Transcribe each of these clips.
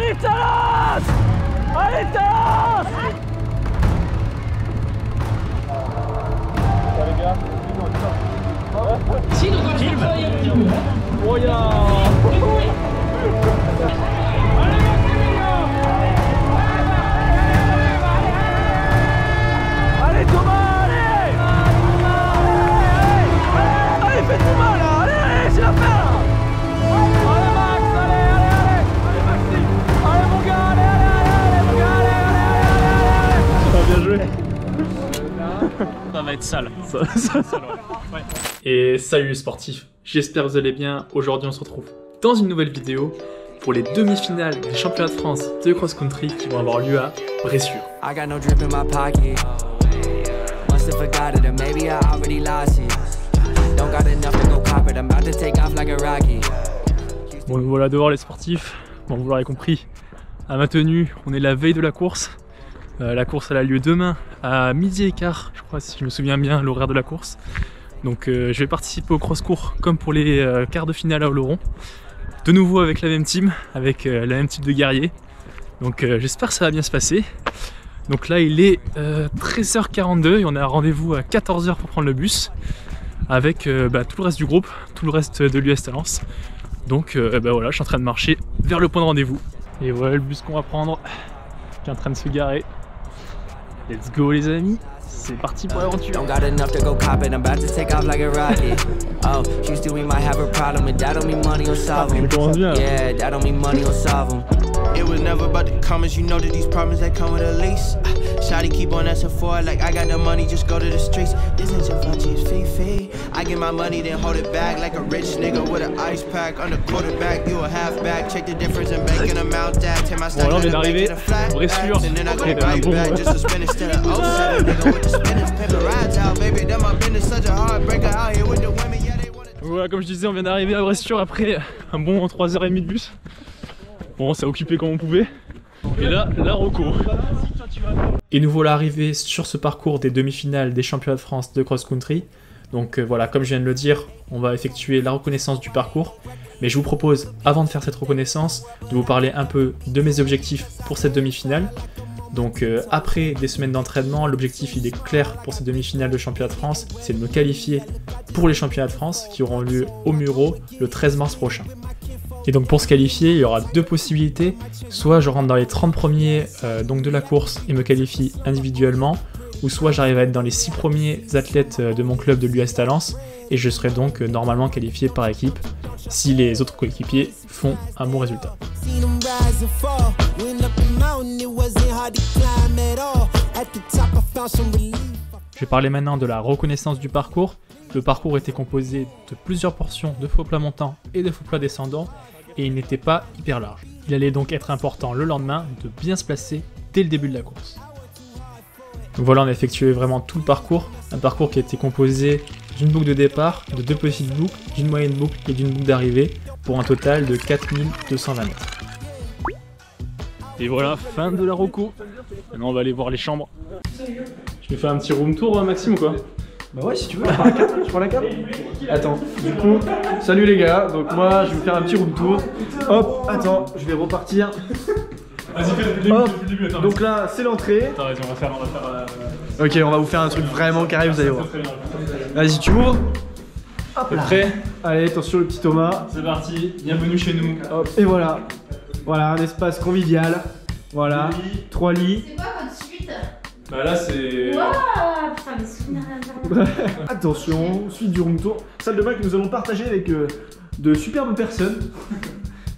Allez, Talas! Allez, Talas! Les gars, oh, allez Thomas, allez! Allez, fais tout mal là! Allez, c'est la fin là! Allez Max, allez Maxime! Allez mon gars, allez mon gars, allez! Ça va bien joué! Ça va être sale. Ouais. Et salut les sportifs, j'espère que vous allez bien. Aujourd'hui on se retrouve dans une nouvelle vidéo pour les demi-finales des championnats de France de cross-country qui vont avoir lieu à Bressuire. Bon voilà dehors les sportifs, bon vous l'aurez compris, à ma tenue on est la veille de la course. La course elle a lieu demain à 12h15 je crois si je me souviens bien l'horaire de la course. Donc je vais participer au cross-court comme pour les quarts de finale à Oloron. De nouveau avec la même team, avec la même type de guerrier. Donc j'espère que ça va bien se passer. Donc là il est 13h42 et on a rendez-vous à 14h pour prendre le bus. Avec tout le reste du groupe, tout le reste de l'US Talence. Donc voilà, je suis en train de marcher vers le point de rendez-vous. Et voilà le bus qu'on va prendre, qui est en train de se garer. Let's go les amis, c'est parti pour l'aventure. It was never about the comments, you know that these problems that come with a lease. Shawty keep on asking for it like I got the money, just go to the streets. This ain't Givenchy, it's Fifi. I get my money, then hold it back like a rich nigga with an ice pack. On the quarterback, you a halfback. Check the difference in banking amount that. Take my stock on vient d'arriver, Bressuire. And then I go right back just to spin instead of 07 nigga with the spinners. Paper rides out, baby, that my business such a heartbreaker out here with the women, yeah they want it. Voilà, comme je disais, on vient d'arriver à Bressuire après un bon 3h30 de bus. Bon, ça a occupé comme on pouvait. Et là, la Rocco. Et nous voilà arrivés sur ce parcours des demi-finales des championnats de France de cross-country. Donc voilà, comme je viens de le dire, on va effectuer la reconnaissance du parcours. Mais je vous propose, avant de faire cette reconnaissance, de vous parler un peu de mes objectifs pour cette demi-finale. Donc après des semaines d'entraînement, l'objectif il est clair pour cette demi-finale de championnat de France, c'est de me qualifier pour les championnats de France qui auront lieu au Muro le 13 mars prochain. Et donc pour se qualifier, il y aura deux possibilités. Soit je rentre dans les 30 premiers donc de la course et me qualifie individuellement, ou soit j'arrive à être dans les 6 premiers athlètes de mon club de l'US Talence et je serai donc normalement qualifié par équipe si les autres coéquipiers font un bon résultat. Je vais parler maintenant de la reconnaissance du parcours. Le parcours était composé de plusieurs portions de faux plats montants et de faux plats descendants et il n'était pas hyper large. Il allait donc être important le lendemain de bien se placer dès le début de la course. Donc voilà, on a effectué vraiment tout le parcours, un parcours qui a été composé d'une boucle de départ, de 2 petites boucles, d'une moyenne boucle et d'une boucle d'arrivée pour un total de 4220 mètres. Et voilà, fin de la Rocco. Maintenant on va aller voir les chambres. Je vais faire un petit room tour Maxime ou quoi? Bah ouais, si tu veux, tu prends la carte. Attends, du coup, salut les gars, donc moi je vais faire un petit room tour. Hop, attends, je vais repartir. Vas-y, fais le début, attends. Donc là, c'est l'entrée. Attends, vas-y, on va faire Ok, on va vous faire un truc vraiment carré, vous allez voir. Vas-y, tu ouvres. Hop là. Prêt? Allez, attention le petit Thomas. C'est parti, bienvenue chez nous. Hop, et voilà. Voilà, un espace convivial. Voilà, 3 lits. C'est quoi votre suite? Bah là c'est... Waouh, putain, les souvenirs. Attention, suite du room tour. Salle de bain que nous allons partager avec de superbes personnes.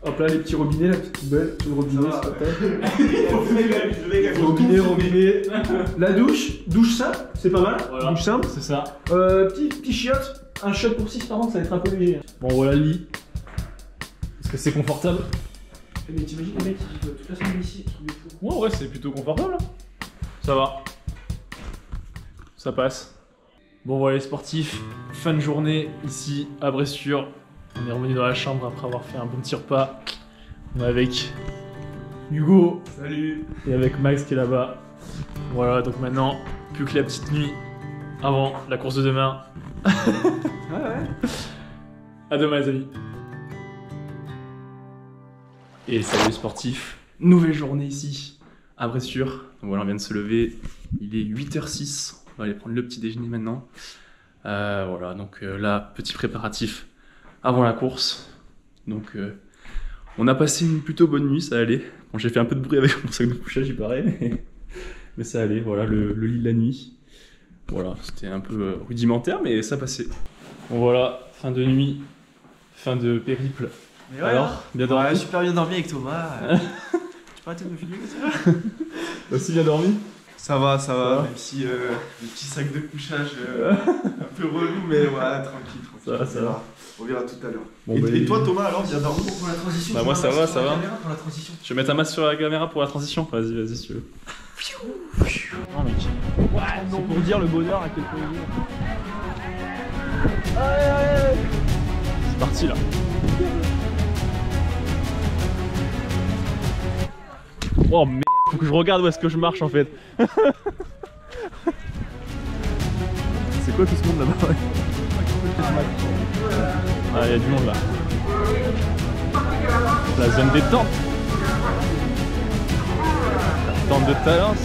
Hop là, les petits robinets, la petite poubelle, tout le robinet, c'est pas robinet. La douche simple, c'est pas mal. Voilà, douche simple. c'est ça. Petit chiotte, un shot pour 6 par contre, ça va être un peu léger. Bon voilà le lit. Est-ce que c'est confortable? Mais t'imagines les mecs, toute la semaine ici, Ouais, ouais, c'est plutôt confortable. Ça va. Ça passe. Bon voilà les sportifs, fin de journée ici à Bressuire. On est revenu dans la chambre après avoir fait un bon petit repas. On est avec Hugo, salut, et avec Max qui est là-bas. Voilà, donc maintenant, plus que la petite nuit avant la course de demain. ouais. À demain les amis. Et salut les sportifs, Nouvelle journée ici à Bressuire. Donc voilà, on vient de se lever, il est 8h06, on va aller prendre le petit déjeuner maintenant. Voilà, donc là, petit préparatif avant la course. Donc on a passé une plutôt bonne nuit, ça allait. Bon, j'ai fait un peu de bruit avec mon sac de couchage, il paraît, mais ça allait. Voilà, le lit de la nuit. Voilà, c'était un peu rudimentaire, mais ça passait. Bon voilà, fin de nuit, fin de périple. Mais ouais, alors, bien dormi? Ouais, super bien dormi avec Thomas. Tu peux arrêter de me filmer comme ça? T'as aussi bien dormi? Ça va, même si le petit sac de couchage un peu relou, mais ouais, tranquille. Ça va. On verra tout à l'heure. Bon, et toi Thomas, alors, bien dormi pour la transition? Bah moi ça va. Pour la transition. Je vais mettre un masque sur la caméra pour la transition. Vas-y si tu veux. Non mec. Ouais, c'est pour dire le bonheur à quel point il est. Allez. C'est parti là. Oh merde, faut que je regarde où est-ce que je marche en fait. C'est quoi tout ce monde là-bas? Ah, il y a du monde là. La zone détente. Tente de Talence.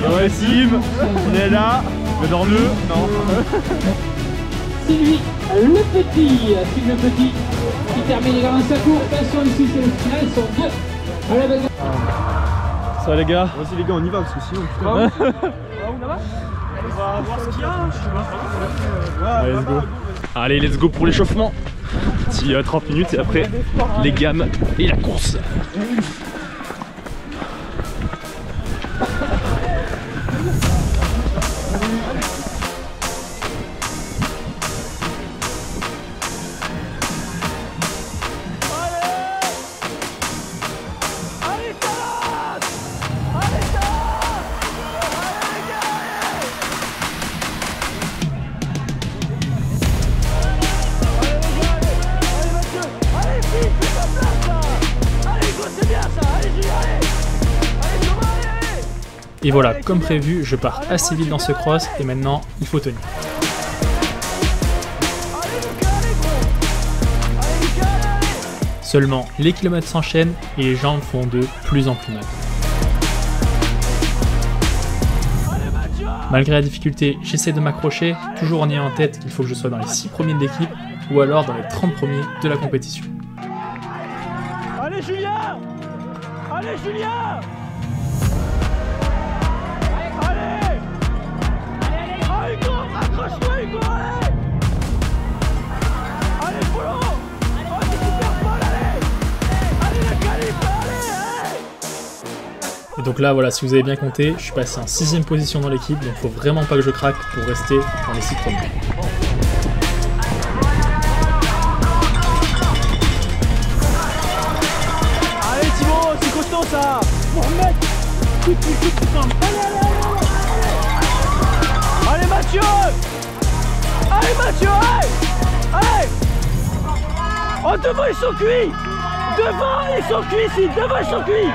Ouais, Sim, il est là, mais dans le... Non. C'est lui, le petit qui termine dans sa course. Attention ici, c'est le final, ils sont deux à la bagarre. Ça va les gars? Vas-y les gars, on y va parce que sinon putain. On va voir ce qu'il y a, Allez, let's go. Allez, let's go pour l'échauffement. Petit 30 minutes et après les gammes et la course. Et voilà, comme prévu, je pars assez vite dans ce cross et maintenant il faut tenir. Seulement, les kilomètres s'enchaînent et les jambes font de plus en plus mal. Malgré la difficulté, j'essaie de m'accrocher, toujours en ayant en tête qu'il faut que je sois dans les 6 premiers de l'équipe ou alors dans les 30 premiers de la compétition. Allez Julien! Allez Julien! Allez! Ah Hugo, accroche-toi Hugo, allez! Allez Polo! Oh c'est super Paul, allez! Allez la calife, allez! Et donc là voilà, si vous avez bien compté, je suis passé en 6ème position dans l'équipe, donc faut vraiment pas que je craque pour rester dans les 6 premiers. Allez Thibaut, c'est costaud ça! Pour mettre tout allez, allez, allez! Allez Mathieu! Allez Mathieu, allez! Allez! Oh devant ils sont cuits! Devant ils sont cuits ici! Devant ils sont cuits!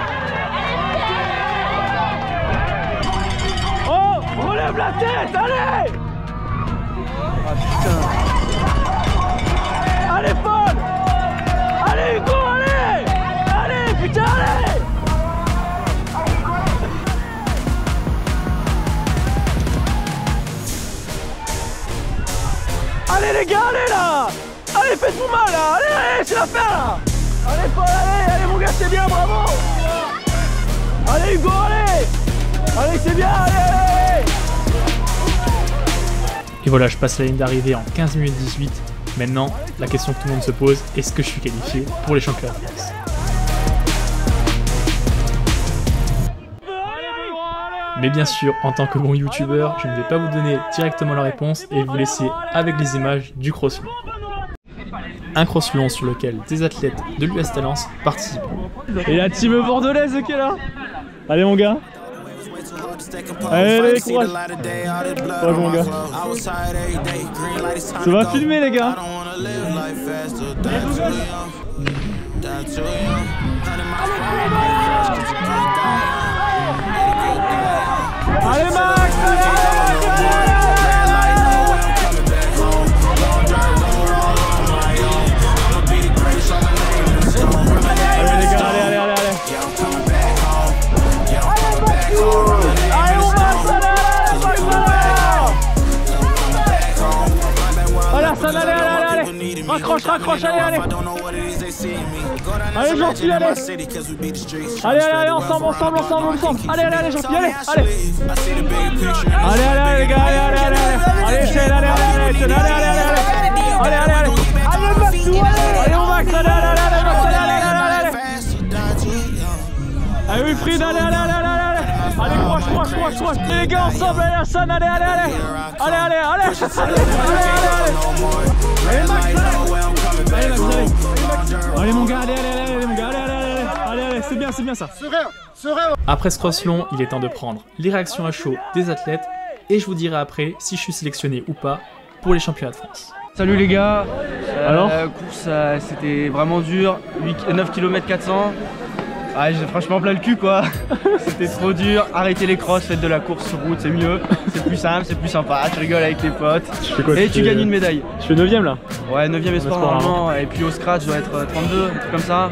Oh! Relève la tête! Allez! Ah putain! Allez Paul! Allez Hugo! Allez! Allez putain allez! Allez les gars, allez là! Allez faites-vous mal là! Allez, allez, c'est l'affaire là! Allez Paul, allez mon gars, c'est bien, bravo! Allez Hugo, allez! Allez c'est bien, allez, allez! Et voilà, je passe la ligne d'arrivée en 15 minutes 18. Maintenant, la question que tout le monde se pose, est-ce que je suis qualifié pour les championnats de France? Mais bien sûr, en tant que bon youtubeur, je ne vais pas vous donner directement la réponse et vous laisser avec les images du cross long. Un cross long sur lequel des athlètes de l'US Talence participent. Et la team bordelaise qui est là. Allez mon gars. Allez, courage. Courage mon gars. Ça va filmer les gars. raccroche, raccroche, allez, allez. Allez, gentil, allez. Allez, allez, allez, ensemble. Allez, allez, allez, gentil, allez, allez. Allez, allez, allez, les gars, allez, allez, allez. Allez, Shane, allez, allez, allez, Shane, allez, allez, allez. Allez, allez, allez. Allez, Max, allez, au Max, allez, allez, allez, allez, allez, allez. Allez, Wilfried, allez, allez, allez, allez. Allez, croche. Et les gars, ensemble, allez, Hassan, allez, allez, allez. Allez, allez, allez. Allez, Max, allez. Allez, mon gars, allez, allez, mon gars, allez, c'est bien ça. Serein. Après ce cross long, il est temps de prendre les réactions à chaud des athlètes et je vous dirai après si je suis sélectionné ou pas pour les championnats de France. Salut les gars. Alors course, c'était vraiment dur. 9 km 400. Ah, j'ai franchement plein le cul quoi. C'était trop dur. Arrêtez les crosses, faites de la course sur route, c'est mieux. C'est plus simple, c'est plus sympa. Tu rigoles avec tes potes. Et tu gagnes une médaille. Je fais 9ème là. Ouais, 9ème espoir normalement. Et puis au scratch, je dois être 32, un truc comme ça.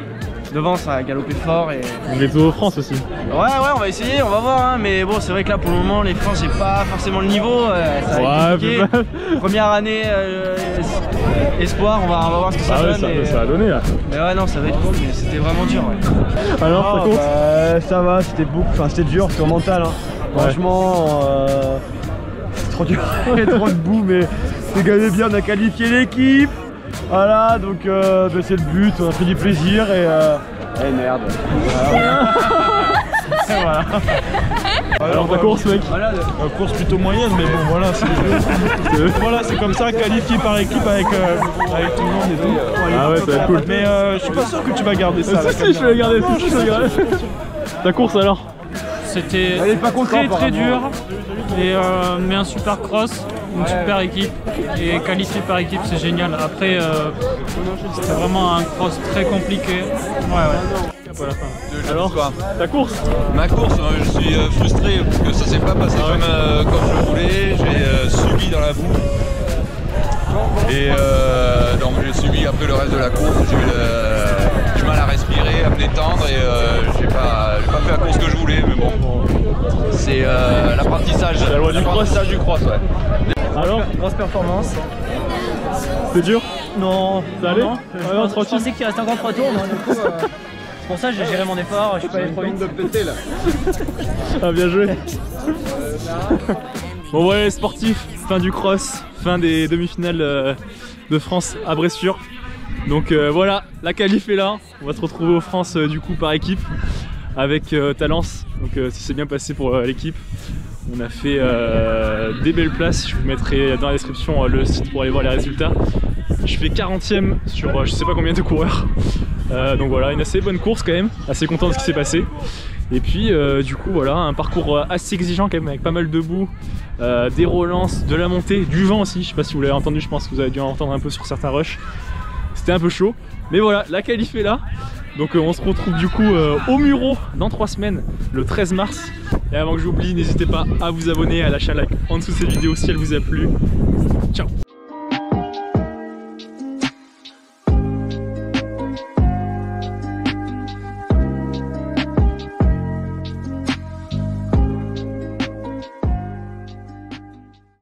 Devant, ça a galopé fort et... Les Tours de France aussi. Ouais, on va essayer, on va voir. Hein. Mais bon, c'est vrai que là, pour le moment, les France, j'ai pas forcément le niveau. Ça va être compliqué. Première année espoir, on va voir ce que ça donne. Ça va donner là. Mais ouais, non, ça va être cool, mais c'était vraiment dur. Ouais. Alors, ça compte ça va, c'était c'était dur, c'était mental. Hein. Ouais. Franchement, c'est trop dur. Il y a trop de boue, mais c'est gagné bien, on a qualifié l'équipe. Voilà, donc c'est le but, on a fait du plaisir et merde. Voilà. Alors ta course mec? Course plutôt moyenne, mais bon voilà, c'est comme ça, qualifié par équipe avec tout le monde et tout. Ah ouais, ça va être cool. Mais je suis pas sûr que tu vas garder ça. Si, je vais garder. Ta course alors? C'était très dur, mais un super cross, une super équipe, et qualifié par équipe c'est génial. Après c'était vraiment un cross très compliqué. Alors, ta course? Ma course, je suis frustré parce que ça s'est pas passé comme je le voulais. J'ai subi dans la boue. Et donc j'ai subi après le reste de la course. J'ai eu du mal à respirer, à me détendre et j'ai pas fait la course que je voulais. Mais bon, c'est l'apprentissage. La loi du cross. Du cross, ouais. Alors, grosse performance. c'est dur? Non, ça allait? Je pensais qu'il restait encore 3 tours. Du coup, c'est pour ça que j'ai géré mon effort, je suis pas allé trop vite. Ah, bien joué. Bon ouais, sportif, fin du cross, fin des demi-finales de France à Bressuire. Donc voilà, la qualif est là. On va se retrouver aux France du coup par équipe avec Talence. Donc si c'est bien passé pour l'équipe. On a fait des belles places. Je vous mettrai dans la description le site pour aller voir les résultats. Je fais 40ème sur je sais pas combien de coureurs. Donc voilà, une assez bonne course quand même. Assez content de ce qui s'est passé. Et puis du coup voilà, un parcours assez exigeant quand même avec pas mal de boue, des relances, de la montée, du vent aussi. Je sais pas si vous l'avez entendu, je pense que vous avez dû en entendre un peu sur certains rushs. C'était un peu chaud. Mais voilà, la qualif est là. Donc on se retrouve du coup au Muro dans 3 semaines, le 13 mars. Et avant que j'oublie, n'hésitez pas à vous abonner, à lâcher un like en dessous de cette vidéo si elle vous a plu. Ciao.